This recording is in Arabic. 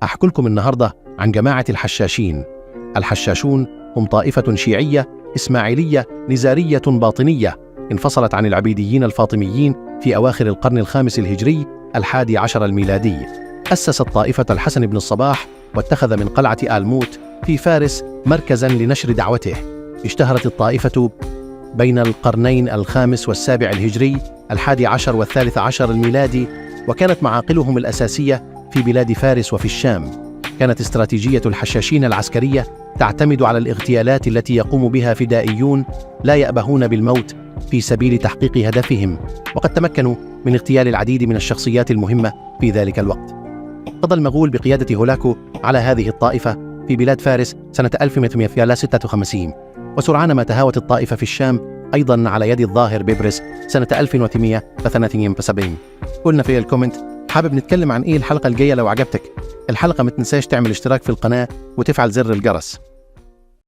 أحكي لكم النهاردة عن جماعة الحشاشين. الحشاشون هم طائفة شيعية إسماعيلية نزارية باطنية انفصلت عن العبيديين الفاطميين في أواخر القرن الخامس الهجري 11 الميلادي. أسست طائفة الحسن بن الصباح واتخذ من قلعة آلموت في فارس مركزاً لنشر دعوته. اشتهرت الطائفة بين القرنين الخامس والسابع الهجري 11 والثالث عشر الميلادي، وكانت معاقلهم الأساسية في بلاد فارس وفي الشام. كانت استراتيجية الحشاشين العسكرية تعتمد على الاغتيالات التي يقوم بها فدائيون لا يأبهون بالموت في سبيل تحقيق هدفهم، وقد تمكنوا من اغتيال العديد من الشخصيات المهمة في ذلك الوقت. قضى المغول بقيادة هولاكو على هذه الطائفة في بلاد فارس سنة 1856، وسرعان ما تهاوت الطائفة في الشام أيضا على يد الظاهر بيبرس سنة 1872. قلنا في الكومنت حابب نتكلم عن إيه الحلقة الجاية. لو عجبتك الحلقة ما تنساش تعمل اشتراك في القناة وتفعل زر الجرس.